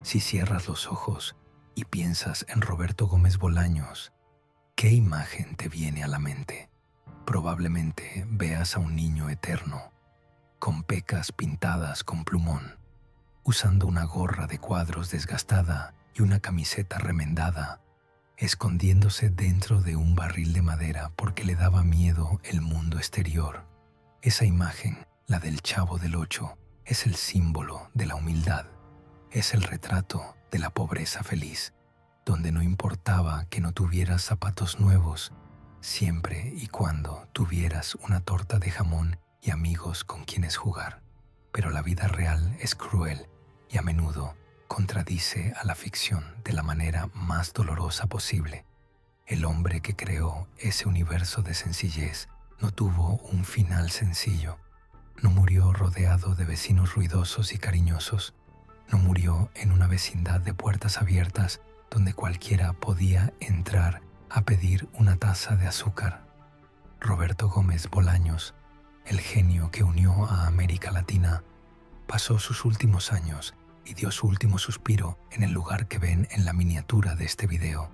Si cierras los ojos y piensas en Roberto Gómez Bolaños, ¿qué imagen te viene a la mente? Probablemente veas a un niño eterno, con pecas pintadas con plumón, usando una gorra de cuadros desgastada y una camiseta remendada, escondiéndose dentro de un barril de madera porque le daba miedo el mundo exterior. Esa imagen, la del Chavo del Ocho, es el símbolo de la humildad. Es el retrato de la pobreza feliz, donde no importaba que no tuvieras zapatos nuevos, siempre y cuando tuvieras una torta de jamón y amigos con quienes jugar. Pero la vida real es cruel y a menudo contradice a la ficción de la manera más dolorosa posible. El hombre que creó ese universo de sencillez no tuvo un final sencillo. No murió rodeado de vecinos ruidosos y cariñosos. No murió en una vecindad de puertas abiertas donde cualquiera podía entrar a pedir una taza de azúcar. Roberto Gómez Bolaños, el genio que unió a América Latina, pasó sus últimos años y dio su último suspiro en el lugar que ven en la miniatura de este video.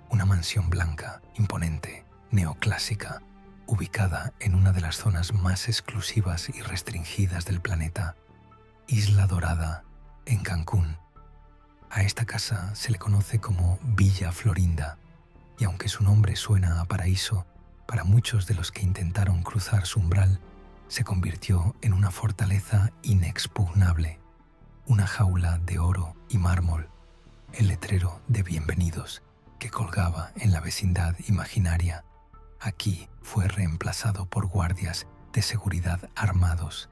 Una mansión blanca, imponente, neoclásica, ubicada en una de las zonas más exclusivas y restringidas del planeta, Isla Dorada, en Cancún. A esta casa se le conoce como Villa Florinda, y aunque su nombre suena a paraíso, para muchos de los que intentaron cruzar su umbral, se convirtió en una fortaleza inexpugnable, una jaula de oro y mármol, el letrero de bienvenidos que colgaba en la vecindad imaginaria. Aquí fue reemplazado por guardias de seguridad armados,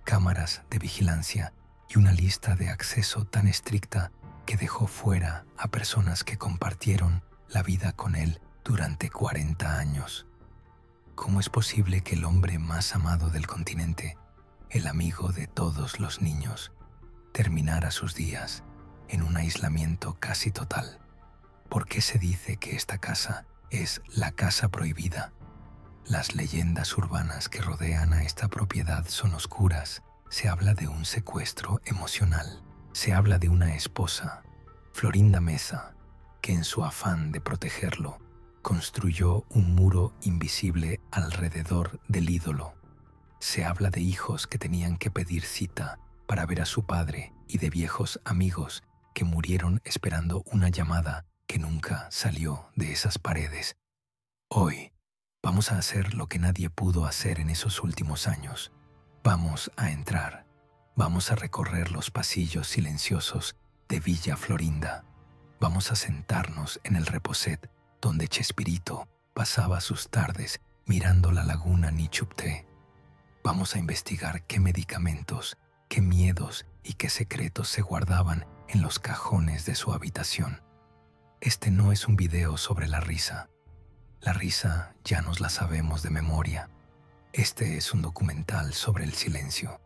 cámaras de vigilancia y una lista de acceso tan estricta que dejó fuera a personas que compartieron la vida con él durante 40 años. ¿Cómo es posible que el hombre más amado del continente, el amigo de todos los niños, terminara sus días en un aislamiento casi total? ¿Por qué se dice que esta casa es la casa prohibida? Las leyendas urbanas que rodean a esta propiedad son oscuras. Se habla de un secuestro emocional. Se habla de una esposa, Florinda Meza, que en su afán de protegerlo, construyó un muro invisible alrededor del ídolo. Se habla de hijos que tenían que pedir cita para ver a su padre y de viejos amigos que murieron esperando una llamada que nunca salió de esas paredes. Hoy vamos a hacer lo que nadie pudo hacer en esos últimos años. Vamos a entrar, vamos a recorrer los pasillos silenciosos de Villa Florinda. Vamos a sentarnos en el reposet donde Chespirito pasaba sus tardes mirando la laguna Nichupté. Vamos a investigar qué medicamentos, qué miedos y qué secretos se guardaban en los cajones de su habitación. Este no es un video sobre la risa. La risa ya nos la sabemos de memoria. Este es un documental sobre el silencio,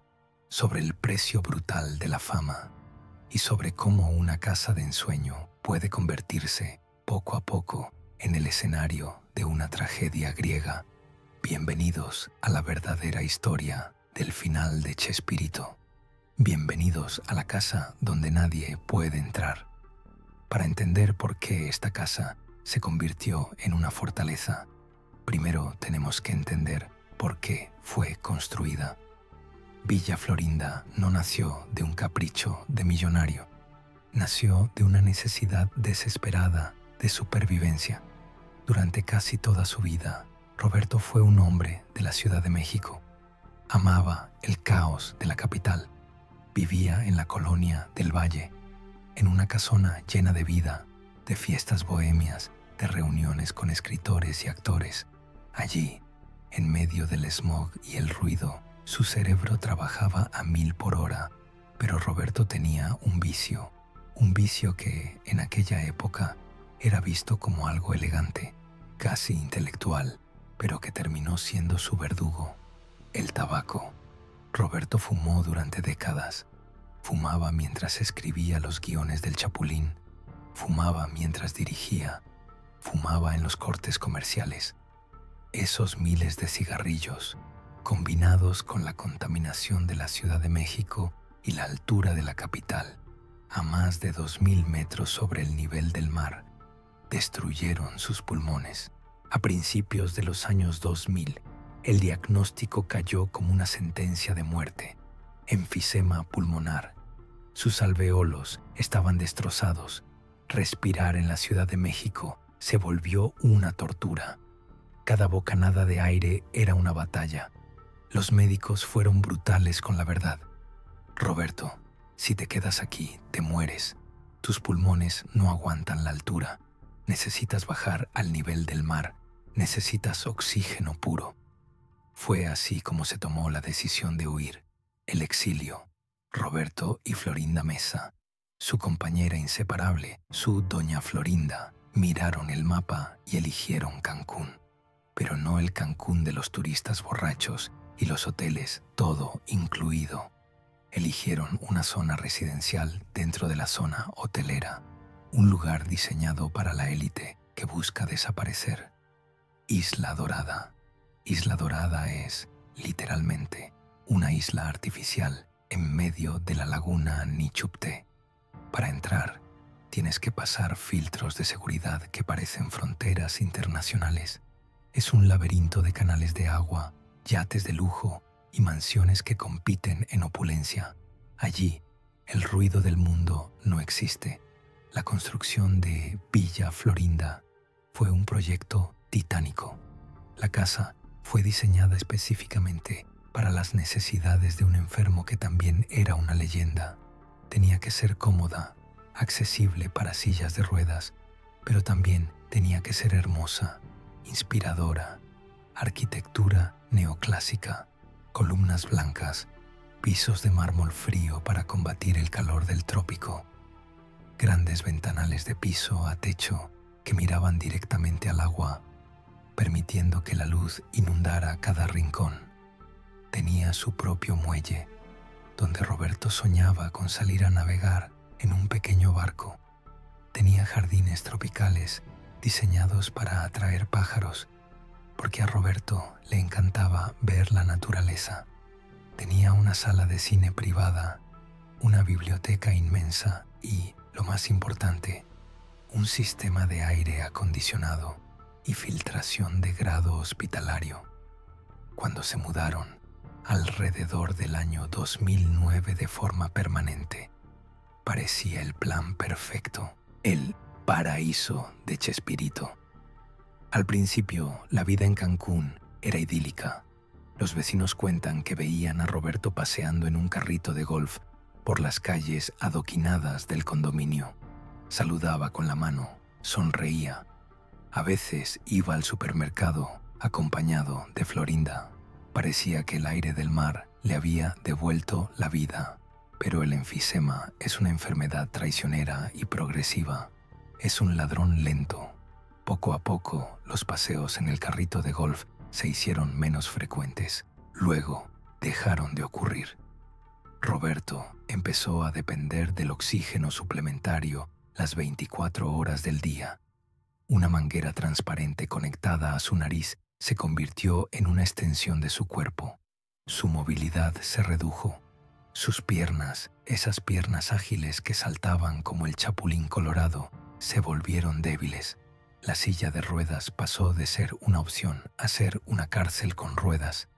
sobre el precio brutal de la fama y sobre cómo una casa de ensueño puede convertirse poco a poco en el escenario de una tragedia griega. Bienvenidos a la verdadera historia del final de Chespirito. Bienvenidos a la casa donde nadie puede entrar. Para entender por qué esta casa se convirtió en una fortaleza, primero tenemos que entender por qué fue construida. Villa Florinda no nació de un capricho de millonario. Nació de una necesidad desesperada de supervivencia. Durante casi toda su vida, Roberto fue un hombre de la Ciudad de México. Amaba el caos de la capital. Vivía en la colonia del Valle, en una casona llena de vida, de fiestas bohemias, de reuniones con escritores y actores. Allí, en medio del smog y el ruido, su cerebro trabajaba a 1000 por hora, pero Roberto tenía un vicio que en aquella época era visto como algo elegante, casi intelectual, pero que terminó siendo su verdugo: el tabaco. Roberto fumó durante décadas. Fumaba mientras escribía los guiones del Chapulín, fumaba mientras dirigía, fumaba en los cortes comerciales. Esos miles de cigarrillos, combinados con la contaminación de la Ciudad de México y la altura de la capital, a más de 2000 metros sobre el nivel del mar, destruyeron sus pulmones. A principios de los años 2000, el diagnóstico cayó como una sentencia de muerte: enfisema pulmonar. Sus alveolos estaban destrozados. Respirar en la Ciudad de México se volvió una tortura. Cada bocanada de aire era una batalla. Los médicos fueron brutales con la verdad. Roberto, si te quedas aquí, te mueres. Tus pulmones no aguantan la altura. Necesitas bajar al nivel del mar. Necesitas oxígeno puro. Fue así como se tomó la decisión de huir. El exilio. Roberto y Florinda Mesa, su compañera inseparable, su doña Florinda, miraron el mapa y eligieron Cancún. Pero no el Cancún de los turistas borrachos y los hoteles, todo incluido. Eligieron una zona residencial dentro de la zona hotelera, un lugar diseñado para la élite que busca desaparecer. Isla Dorada. Isla Dorada es, literalmente, una isla artificial en medio de la laguna Nichupté. Para entrar, tienes que pasar filtros de seguridad que parecen fronteras internacionales. Es un laberinto de canales de agua, yates de lujo y mansiones que compiten en opulencia. Allí, el ruido del mundo no existe. La construcción de Villa Florinda fue un proyecto titánico. La casa fue diseñada específicamente para las necesidades de un enfermo que también era una leyenda. Tenía que ser cómoda, accesible para sillas de ruedas, pero también tenía que ser hermosa, inspiradora, arquitectura neoclásica, columnas blancas, pisos de mármol frío para combatir el calor del trópico, grandes ventanales de piso a techo que miraban directamente al agua, permitiendo que la luz inundara cada rincón. Tenía su propio muelle, donde Roberto soñaba con salir a navegar en un pequeño barco. Tenía jardines tropicales diseñados para atraer pájaros, porque a Roberto le encantaba ver la naturaleza. Tenía una sala de cine privada, una biblioteca inmensa y, lo más importante, un sistema de aire acondicionado y filtración de grado hospitalario. Cuando se mudaron, alrededor del año 2009 de forma permanente, parecía el plan perfecto, el paraíso de Chespirito. Al principio, la vida en Cancún era idílica. Los vecinos cuentan que veían a Roberto paseando en un carrito de golf por las calles adoquinadas del condominio. Saludaba con la mano, sonreía. A veces iba al supermercado acompañado de Florinda. Parecía que el aire del mar le había devuelto la vida. Pero el enfisema es una enfermedad traicionera y progresiva. Es un ladrón lento. Poco a poco, los paseos en el carrito de golf se hicieron menos frecuentes. Luego, dejaron de ocurrir. Roberto empezó a depender del oxígeno suplementario las 24 horas del día. Una manguera transparente conectada a su nariz se convirtió en una extensión de su cuerpo. Su movilidad se redujo. Sus piernas, esas piernas ágiles que saltaban como el chapulín colorado, se volvieron débiles. La silla de ruedas pasó de ser una opción a ser una cárcel con ruedas,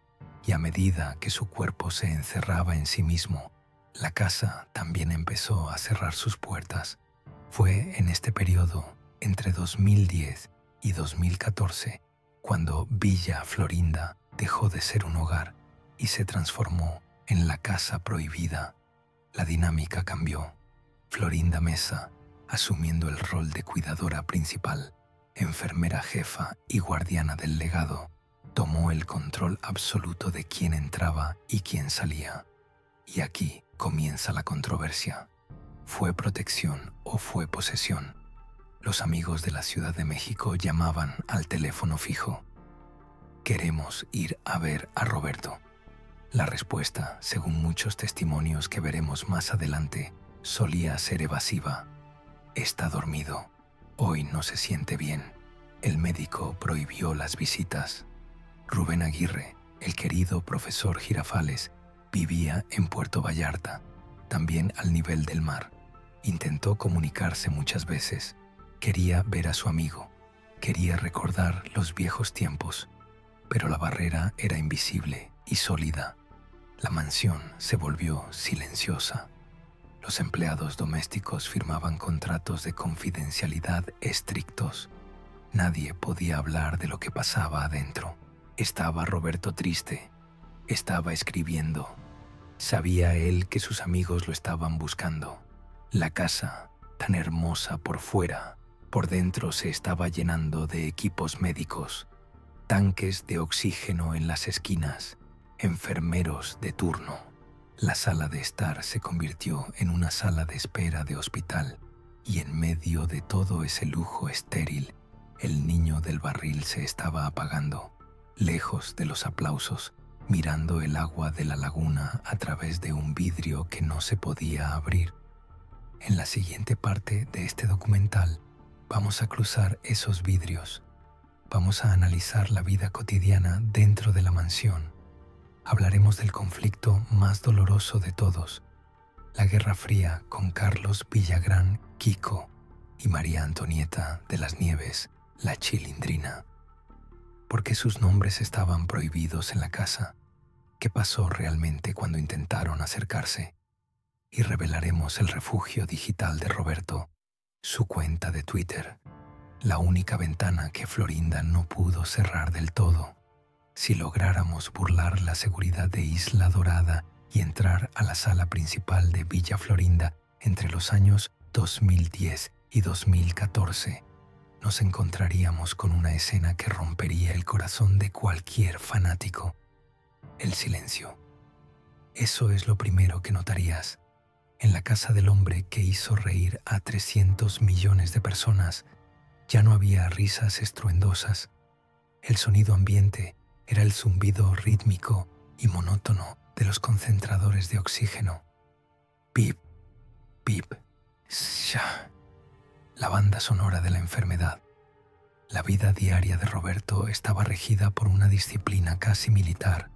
y a medida que su cuerpo se encerraba en sí mismo, la casa también empezó a cerrar sus puertas. Fue en este periodo, entre 2010 y 2014, cuando Villa Florinda dejó de ser un hogar y se transformó en la casa prohibida. La dinámica cambió. Florinda Mesa, asumiendo el rol de cuidadora principal, enfermera jefa y guardiana del legado, tomó el control absoluto de quién entraba y quién salía. Y aquí comienza la controversia. ¿Fue protección o fue posesión? Los amigos de la Ciudad de México llamaban al teléfono fijo. Queremos ir a ver a Roberto. La respuesta, según muchos testimonios que veremos más adelante, solía ser evasiva. Está dormido. Hoy no se siente bien. El médico prohibió las visitas. Rubén Aguirre, el querido profesor Girafales, vivía en Puerto Vallarta, también al nivel del mar, Intentó comunicarse muchas veces. Quería ver a su amigo. Quería recordar los viejos tiempos. Pero la barrera era invisible y sólida. La mansión se volvió silenciosa. Los empleados domésticos firmaban contratos de confidencialidad estrictos. Nadie podía hablar de lo que pasaba adentro. Estaba Roberto triste. Estaba escribiendo. Sabía él que sus amigos lo estaban buscando. La casa, tan hermosa por fuera, por dentro se estaba llenando de equipos médicos, tanques de oxígeno en las esquinas, enfermeros de turno. La sala de estar se convirtió en una sala de espera de hospital y en medio de todo ese lujo estéril, el niño del barril se estaba apagando, lejos de los aplausos, mirando el agua de la laguna a través de un vidrio que no se podía abrir. En la siguiente parte de este documental vamos a cruzar esos vidrios. Vamos a analizar la vida cotidiana dentro de la mansión. Hablaremos del conflicto más doloroso de todos, la Guerra Fría con Carlos Villagrán, Kiko, y María Antonieta de las Nieves, la Chilindrina. ¿Por qué sus nombres estaban prohibidos en la casa? ¿Qué pasó realmente cuando intentaron acercarse? Y revelaremos el refugio digital de Roberto, su cuenta de Twitter, la única ventana que Florinda no pudo cerrar del todo. Si lográramos burlar la seguridad de Isla Dorada y entrar a la sala principal de Villa Florinda entre los años 2010 y 2014, nos encontraríamos con una escena que rompería el corazón de cualquier fanático. El silencio. Eso es lo primero que notarías. En la casa del hombre que hizo reír a 300 millones de personas, ya no había risas estruendosas. El sonido ambiente era el zumbido rítmico y monótono de los concentradores de oxígeno. Pip, pip, sha. La banda sonora de la enfermedad. La vida diaria de Roberto estaba regida por una disciplina casi militar.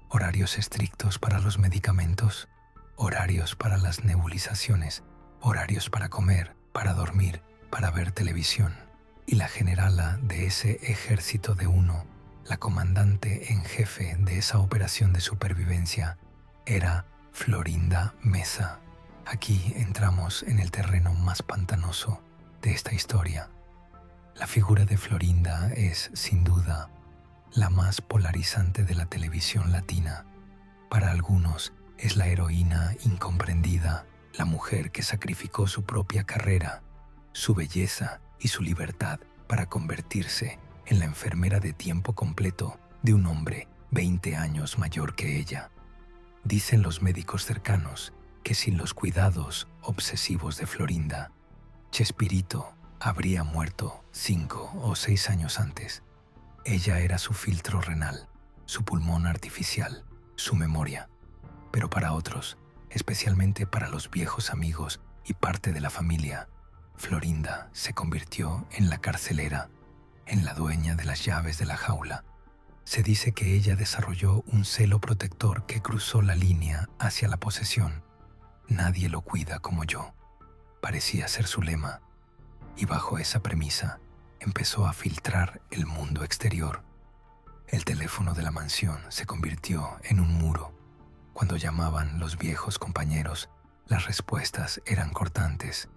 Horarios estrictos para los medicamentos, horarios para las nebulizaciones, horarios para comer, para dormir, para ver televisión. Y la generala de ese ejército de uno, la comandante en jefe de esa operación de supervivencia, era Florinda Meza. Aquí entramos en el terreno más pantanoso de esta historia. La figura de Florinda es, sin duda, la más polarizante de la televisión latina. Para algunos es la heroína incomprendida, la mujer que sacrificó su propia carrera, su belleza y su libertad para convertirse en la enfermera de tiempo completo de un hombre 20 años mayor que ella. Dicen los médicos cercanos que sin los cuidados obsesivos de Florinda, Chespirito habría muerto 5 o 6 años antes. Ella era su filtro renal, su pulmón artificial, su memoria. Pero para otros, especialmente para los viejos amigos y parte de la familia, Florinda se convirtió en la carcelera, en la dueña de las llaves de la jaula. Se dice que ella desarrolló un celo protector que cruzó la línea hacia la posesión. Nadie lo cuida como yo. Parecía ser su lema. Y bajo esa premisa, empezó a filtrar el mundo exterior. El teléfono de la mansión se convirtió en un muro. Cuando llamaban los viejos compañeros, las respuestas eran cortantes.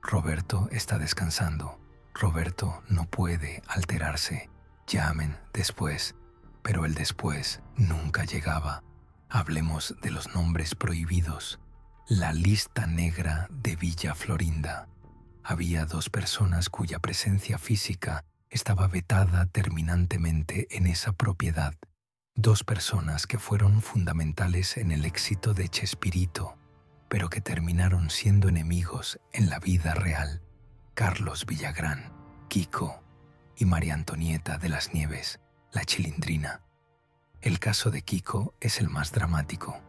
Roberto está descansando. Roberto no puede alterarse. Llamen después. Pero el después nunca llegaba. Hablemos de los nombres prohibidos. La lista negra de Villa Florinda. Había 2 personas cuya presencia física estaba vetada terminantemente en esa propiedad. 2 personas que fueron fundamentales en el éxito de Chespirito, pero que terminaron siendo enemigos en la vida real. Carlos Villagrán, Kiko y María Antonieta de las Nieves, la Chilindrina. El caso de Kiko es el más dramático.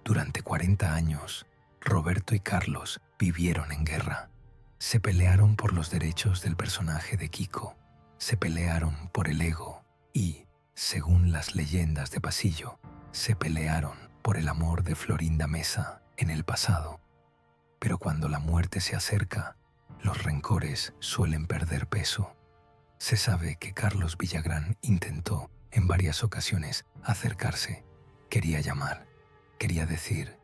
Durante 40 años, Roberto y Carlos vivieron en guerra. Se pelearon por los derechos del personaje de Kiko. Se pelearon por el ego y, según las leyendas de pasillo, se pelearon por el amor de Florinda Meza en el pasado. Pero cuando la muerte se acerca, los rencores suelen perder peso. Se sabe que Carlos Villagrán intentó en varias ocasiones acercarse. Quería llamar, quería decir: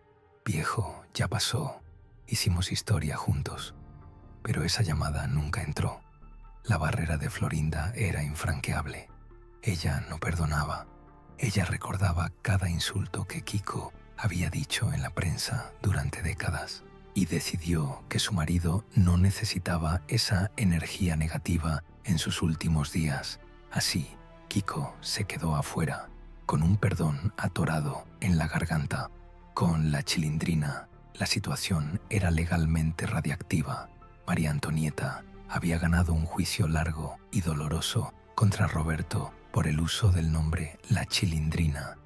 viejo, ya pasó, hicimos historia juntos. Pero esa llamada nunca entró. La barrera de Florinda era infranqueable. Ella no perdonaba. Ella recordaba cada insulto que Kiko había dicho en la prensa durante décadas y decidió que su marido no necesitaba esa energía negativa en sus últimos días. Así, Kiko se quedó afuera, con un perdón atorado en la garganta. Con la Chilindrina, la situación era legalmente radiactiva. María Antonieta había ganado un juicio largo y doloroso contra Roberto por el uso del nombre La Chilindrina.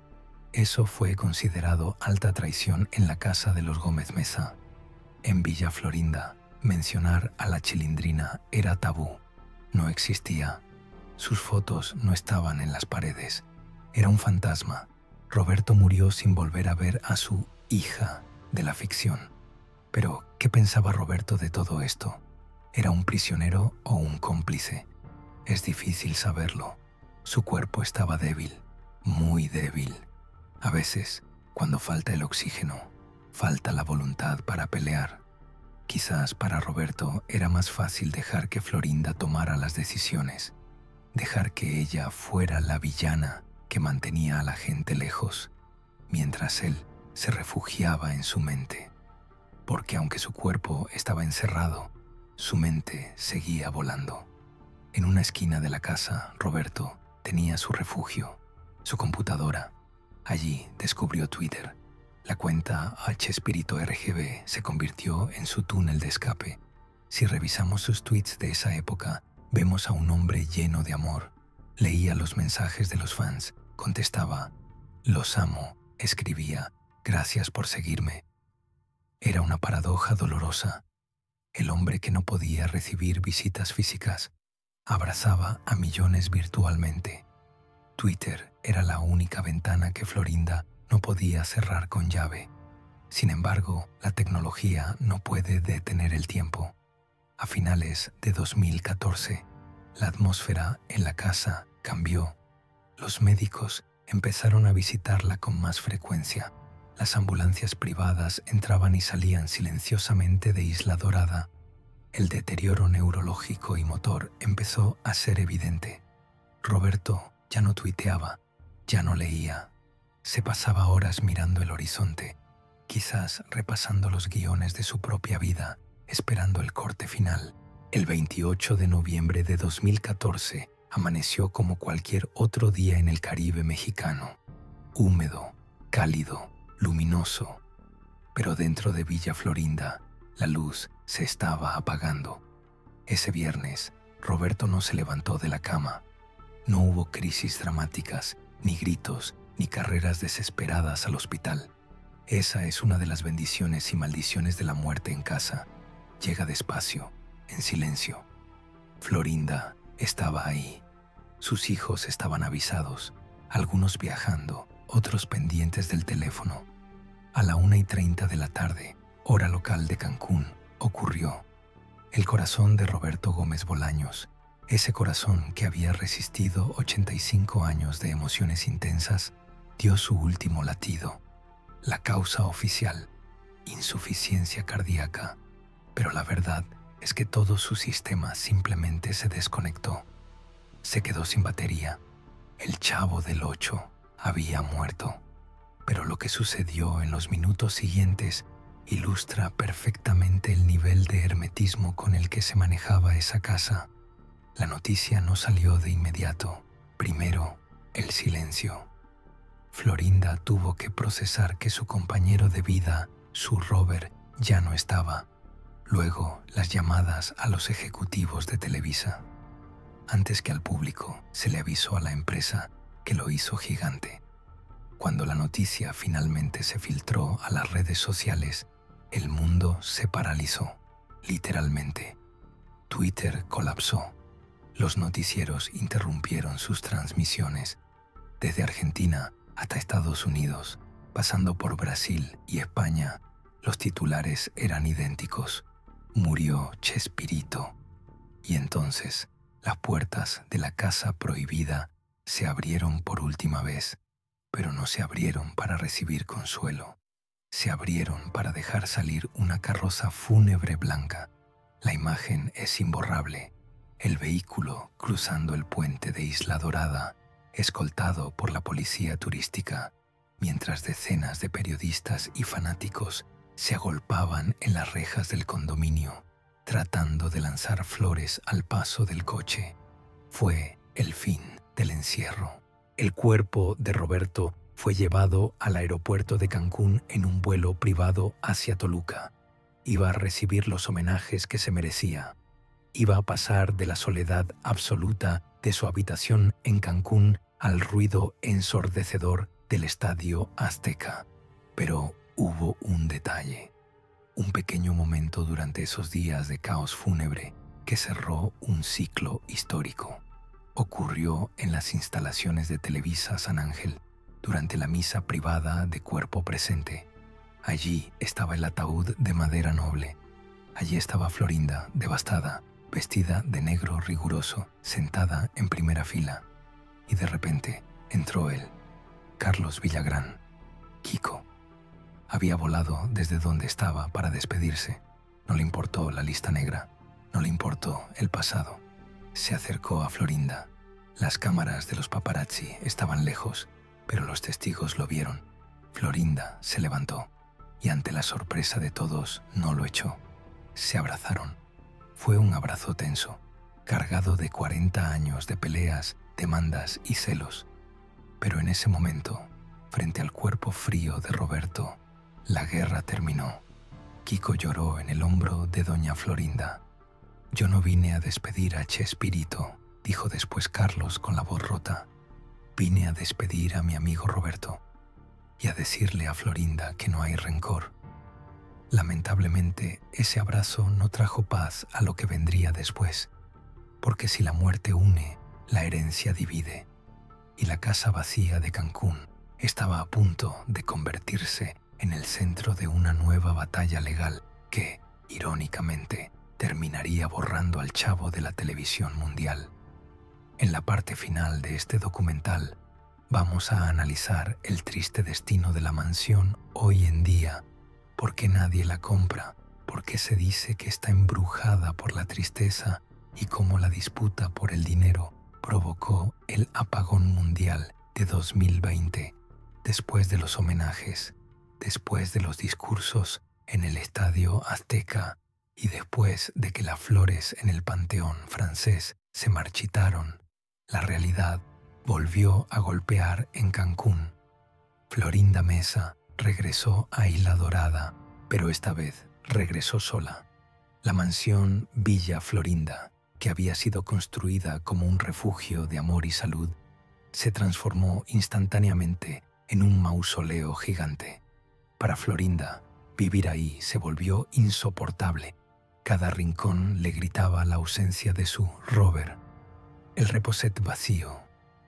Eso fue considerado alta traición en la casa de los Gómez Meza. En Villa Florinda, mencionar a La Chilindrina era tabú. No existía. Sus fotos no estaban en las paredes. Era un fantasma. Roberto murió sin volver a ver a su hija de la ficción. Pero, ¿qué pensaba Roberto de todo esto? ¿Era un prisionero o un cómplice? Es difícil saberlo. Su cuerpo estaba débil, muy débil. A veces, cuando falta el oxígeno, falta la voluntad para pelear. Quizás para Roberto era más fácil dejar que Florinda tomara las decisiones, dejar que ella fuera la villana que mantenía a la gente lejos, mientras él se refugiaba en su mente. Porque aunque su cuerpo estaba encerrado, su mente seguía volando. En una esquina de la casa, Roberto tenía su refugio, su computadora. Allí descubrió Twitter. La cuenta HEspirituRGB se convirtió en su túnel de escape. Si revisamos sus tweets de esa época, vemos a un hombre lleno de amor. Leía los mensajes de los fans, contestaba: «Los amo», escribía: «Gracias por seguirme». Era una paradoja dolorosa. El hombre que no podía recibir visitas físicas abrazaba a millones virtualmente. Twitter era la única ventana que Florinda no podía cerrar con llave. Sin embargo, la tecnología no puede detener el tiempo. A finales de 2014, la atmósfera en la casa cambió. Los médicos empezaron a visitarla con más frecuencia. Las ambulancias privadas entraban y salían silenciosamente de Isla Dorada. El deterioro neurológico y motor empezó a ser evidente. Roberto ya no tuiteaba, ya no leía. Se pasaba horas mirando el horizonte, quizás repasando los guiones de su propia vida, esperando el corte final. El 28 de noviembre de 2014 amaneció como cualquier otro día en el Caribe mexicano. Húmedo, cálido, luminoso. Pero dentro de Villa Florinda, la luz se estaba apagando. Ese viernes, Roberto no se levantó de la cama. No hubo crisis dramáticas, ni gritos, ni carreras desesperadas al hospital. Esa es una de las bendiciones y maldiciones de la muerte en casa. Llega despacio, en silencio. Florinda estaba ahí. Sus hijos estaban avisados, algunos viajando, otros pendientes del teléfono. A la 1:30 de la tarde, hora local de Cancún, ocurrió. El corazón de Roberto Gómez Bolaños, ese corazón que había resistido 85 años de emociones intensas, dio su último latido. La causa oficial: insuficiencia cardíaca. Pero la verdad es que todo su sistema simplemente se desconectó. Se quedó sin batería. El Chavo del Ocho había muerto. Pero lo que sucedió en los minutos siguientes ilustra perfectamente el nivel de hermetismo con el que se manejaba esa casa. La noticia no salió de inmediato. Primero, el silencio. Florinda tuvo que procesar que su compañero de vida, su Robert, ya no estaba. Luego, las llamadas a los ejecutivos de Televisa. Antes que al público, se le avisó a la empresa, que lo hizo gigante. Cuando la noticia finalmente se filtró a las redes sociales, el mundo se paralizó, literalmente. Twitter colapsó. Los noticieros interrumpieron sus transmisiones, desde Argentina hasta Estados Unidos, pasando por Brasil y España. Los titulares eran idénticos. Murió Chespirito. Y entonces las puertas de la casa prohibida se abrieron por última vez, pero no se abrieron para recibir consuelo. Se abrieron para dejar salir una carroza fúnebre blanca. La imagen es imborrable. El vehículo cruzando el puente de Isla Dorada, escoltado por la policía turística, mientras decenas de periodistas y fanáticos se agolpaban en las rejas del condominio, tratando de lanzar flores al paso del coche. Fue el fin del encierro. El cuerpo de Roberto fue llevado al aeropuerto de Cancún en un vuelo privado hacia Toluca. Iba a recibir los homenajes que se merecía. Iba a pasar de la soledad absoluta de su habitación en Cancún al ruido ensordecedor del Estadio Azteca. Pero hubo un detalle, un pequeño momento durante esos días de caos fúnebre que cerró un ciclo histórico. Ocurrió en las instalaciones de Televisa San Ángel, durante la misa privada de cuerpo presente. Allí estaba el ataúd de madera noble. Allí estaba Florinda, devastada, vestida de negro riguroso, sentada en primera fila. Y de repente entró él, Carlos Villagrán, Kiko. Había volado desde donde estaba para despedirse. No le importó la lista negra, no le importó el pasado. Se acercó a Florinda. Las cámaras de los paparazzi estaban lejos, pero los testigos lo vieron. Florinda se levantó y ante la sorpresa de todos no lo echó. Se abrazaron. Fue un abrazo tenso, cargado de 40 años de peleas, demandas y celos. Pero en ese momento, frente al cuerpo frío de Roberto, la guerra terminó. Kiko lloró en el hombro de doña Florinda. «Yo no vine a despedir a Chespirito», dijo después Carlos con la voz rota. «Vine a despedir a mi amigo Roberto y a decirle a Florinda que no hay rencor». Lamentablemente, ese abrazo no trajo paz a lo que vendría después, porque si la muerte une, la herencia divide, y la casa vacía de Cancún estaba a punto de convertirse en el centro de una nueva batalla legal que, irónicamente, terminaría borrando al Chavo de la televisión mundial. En la parte final de este documental, vamos a analizar el triste destino de la mansión hoy en día, por qué nadie la compra, por qué se dice que está embrujada por la tristeza y cómo la disputa por el dinero provocó el apagón mundial de 2020, después de los homenajes, después de los discursos en el Estadio Azteca y después de que las flores en el Panteón francés se marchitaron. La realidad volvió a golpear en Cancún. Florinda Mesa regresó a Isla Dorada, pero esta vez regresó sola. La mansión Villa Florinda, que había sido construida como un refugio de amor y salud, se transformó instantáneamente en un mausoleo gigante. Para Florinda, vivir ahí se volvió insoportable. Cada rincón le gritaba la ausencia de su Robert. El reposet vacío,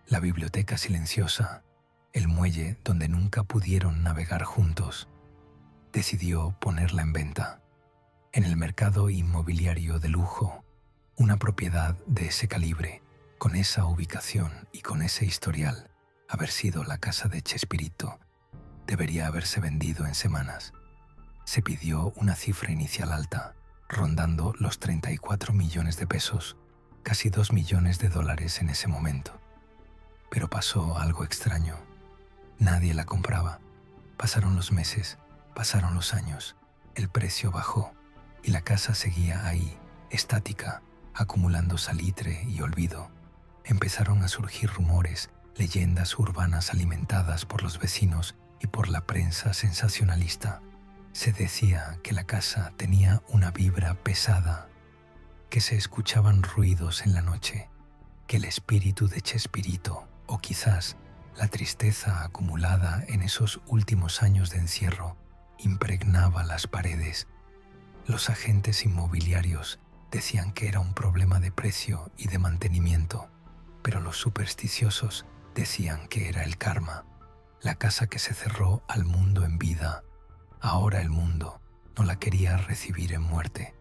la biblioteca silenciosa, el muelle donde nunca pudieron navegar juntos. Decidió ponerla en venta. En el mercado inmobiliario de lujo, una propiedad de ese calibre, con esa ubicación y con ese historial, haber sido la casa de Chespirito, debería haberse vendido en semanas. Se pidió una cifra inicial alta, rondando los 34 millones de pesos, casi 2 millones de dólares en ese momento. Pero pasó algo extraño. Nadie la compraba. Pasaron los meses, pasaron los años, el precio bajó y la casa seguía ahí, estática, acumulando salitre y olvido. Empezaron a surgir rumores, leyendas urbanas alimentadas por los vecinos y por la prensa sensacionalista. Se decía que la casa tenía una vibra pesada, que se escuchaban ruidos en la noche, que el espíritu de Chespirito, o quizás la tristeza acumulada en esos últimos años de encierro, impregnaba las paredes. Los agentes inmobiliarios decían que era un problema de precio y de mantenimiento, pero los supersticiosos decían que era el karma, la casa que se cerró al mundo en vida. Ahora el mundo no la quería recibir en muerte.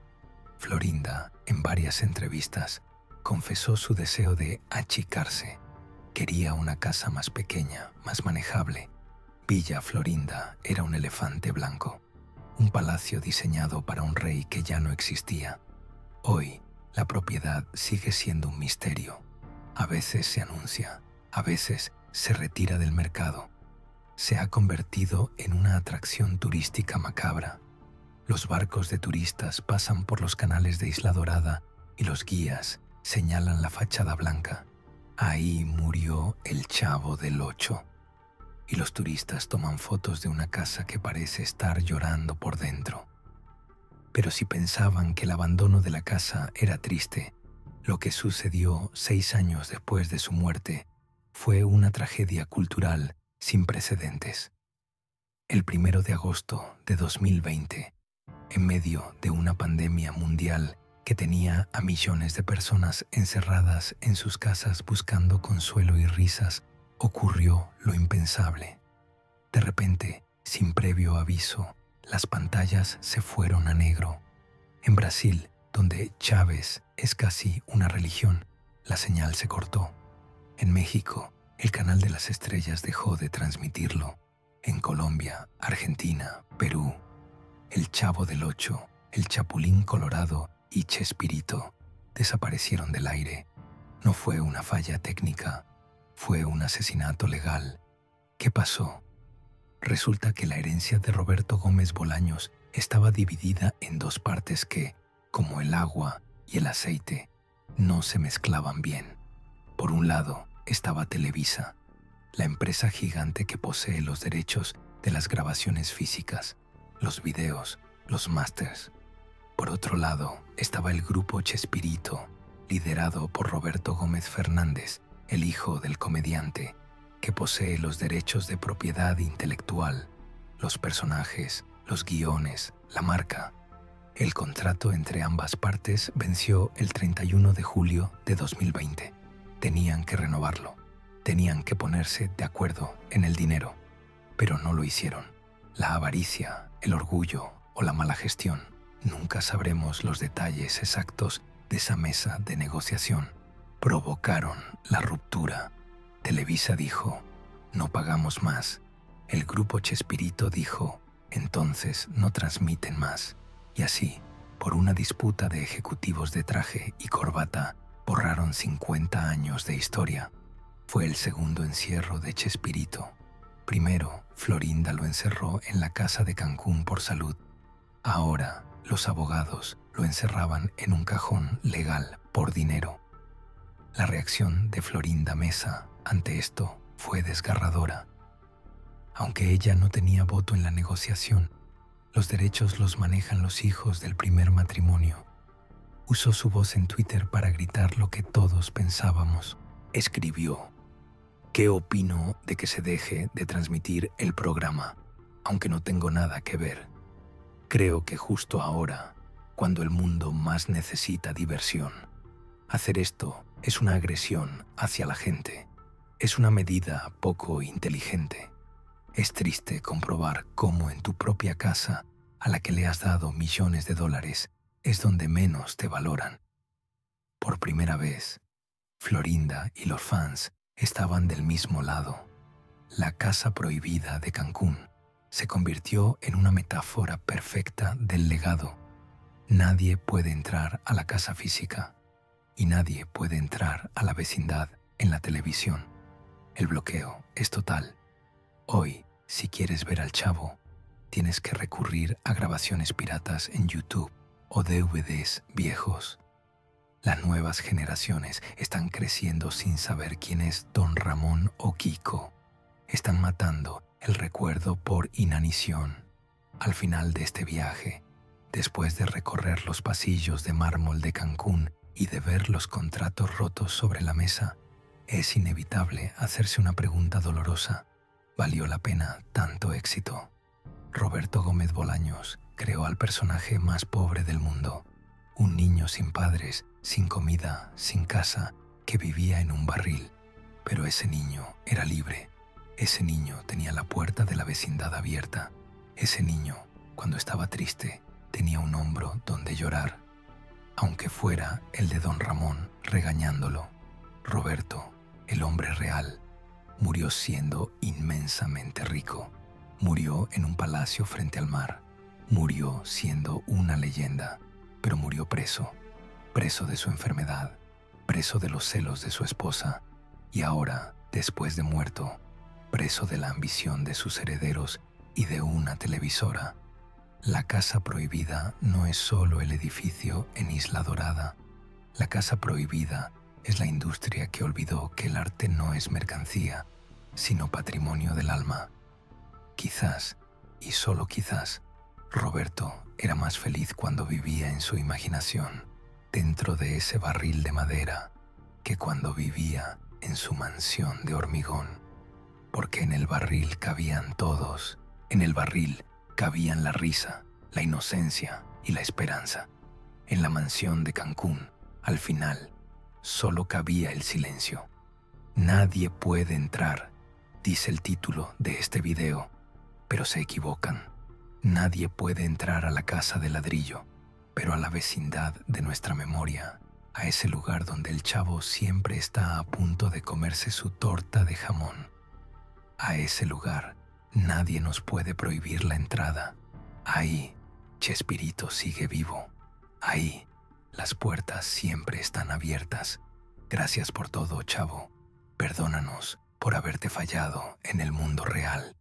Florinda, en varias entrevistas, confesó su deseo de achicarse. Quería una casa más pequeña, más manejable. Villa Florinda era un elefante blanco, un palacio diseñado para un rey que ya no existía. Hoy, la propiedad sigue siendo un misterio. A veces se anuncia, a veces se retira del mercado. Se ha convertido en una atracción turística macabra. Los barcos de turistas pasan por los canales de Isla Dorada y los guías señalan la fachada blanca. Ahí murió el Chavo del Ocho. Y los turistas toman fotos de una casa que parece estar llorando por dentro. Pero si pensaban que el abandono de la casa era triste, lo que sucedió 6 años después de su muerte fue una tragedia cultural sin precedentes. El 1 de agosto de 2020, en medio de una pandemia mundial que tenía a millones de personas encerradas en sus casas buscando consuelo y risas, ocurrió lo impensable. De repente, sin previo aviso, las pantallas se fueron a negro. En Brasil, donde Chávez es casi una religión, la señal se cortó. En México, el canal de las estrellas dejó de transmitirlo. En Colombia, Argentina, Perú, el Chavo del Ocho, el Chapulín Colorado y Chespirito desaparecieron del aire. No fue una falla técnica, fue un asesinato legal. ¿Qué pasó? Resulta que la herencia de Roberto Gómez Bolaños estaba dividida en 2 partes que, como el agua y el aceite, no se mezclaban bien. Por un lado estaba Televisa, la empresa gigante que posee los derechos de las grabaciones físicas, los videos, los másters. Por otro lado estaba el grupo Chespirito, liderado por Roberto Gómez Fernández, el hijo del comediante, que posee los derechos de propiedad intelectual, los personajes, los guiones, la marca. El contrato entre ambas partes venció el 31 de julio de 2020. Tenían que renovarlo, tenían que ponerse de acuerdo en el dinero, pero no lo hicieron. La avaricia, el orgullo o la mala gestión, nunca sabremos los detalles exactos de esa mesa de negociación, provocaron la ruptura. Televisa dijo, no pagamos más. El grupo Chespirito dijo, entonces no transmiten más. Y así, por una disputa de ejecutivos de traje y corbata, borraron 50 años de historia. Fue el segundo encierro de Chespirito. Primero, Florinda lo encerró en la casa de Cancún por salud. Ahora, los abogados lo encerraban en un cajón legal por dinero. La reacción de Florinda Mesa ante esto fue desgarradora. Aunque ella no tenía voto en la negociación, los derechos los manejan los hijos del primer matrimonio. Usó su voz en Twitter para gritar lo que todos pensábamos. Escribió, ¿qué opino de que se deje de transmitir el programa, aunque no tengo nada que ver? Creo que justo ahora, cuando el mundo más necesita diversión, hacer esto es una agresión hacia la gente. Es una medida poco inteligente. Es triste comprobar cómo en tu propia casa, a la que le has dado millones de dólares, es donde menos te valoran. Por primera vez, Florinda y los fans estaban del mismo lado. La casa prohibida de Cancún se convirtió en una metáfora perfecta del legado. Nadie puede entrar a la casa física y nadie puede entrar a la vecindad en la televisión. El bloqueo es total. Hoy, si quieres ver al Chavo, tienes que recurrir a grabaciones piratas en YouTube o DVDs viejos. Las nuevas generaciones están creciendo sin saber quién es Don Ramón o Kiko. Están matando el recuerdo por inanición. Al final de este viaje, después de recorrer los pasillos de mármol de Cancún y de ver los contratos rotos sobre la mesa, es inevitable hacerse una pregunta dolorosa. ¿Valió la pena tanto éxito? Roberto Gómez Bolaños creó al personaje más pobre del mundo, un niño sin padres, sin comida, sin casa, que vivía en un barril. Pero ese niño era libre. Ese niño tenía la puerta de la vecindad abierta. Ese niño, cuando estaba triste, tenía un hombro donde llorar, aunque fuera el de don Ramón regañándolo. Roberto, el hombre real, murió siendo inmensamente rico. Murió en un palacio frente al mar. Murió siendo una leyenda, pero murió preso, preso de su enfermedad, preso de los celos de su esposa y ahora, después de muerto, preso de la ambición de sus herederos y de una televisora. La Casa Prohibida no es solo el edificio en Isla Dorada. La Casa Prohibida es la industria que olvidó que el arte no es mercancía, sino patrimonio del alma. Quizás, y solo quizás, Roberto era más feliz cuando vivía en su imaginación, dentro de ese barril de madera, que cuando vivía en su mansión de hormigón. Porque en el barril cabían todos, en el barril cabían la risa, la inocencia y la esperanza. En la mansión de Cancún, al final, solo cabía el silencio. Nadie puede entrar, dice el título de este video, pero se equivocan. Nadie puede entrar a la casa de ladrillo, pero a la vecindad de nuestra memoria, a ese lugar donde el chavo siempre está a punto de comerse su torta de jamón. A ese lugar nadie nos puede prohibir la entrada. Ahí, Chespirito sigue vivo. Ahí, las puertas siempre están abiertas. Gracias por todo, chavo. Perdónanos por haberte fallado en el mundo real.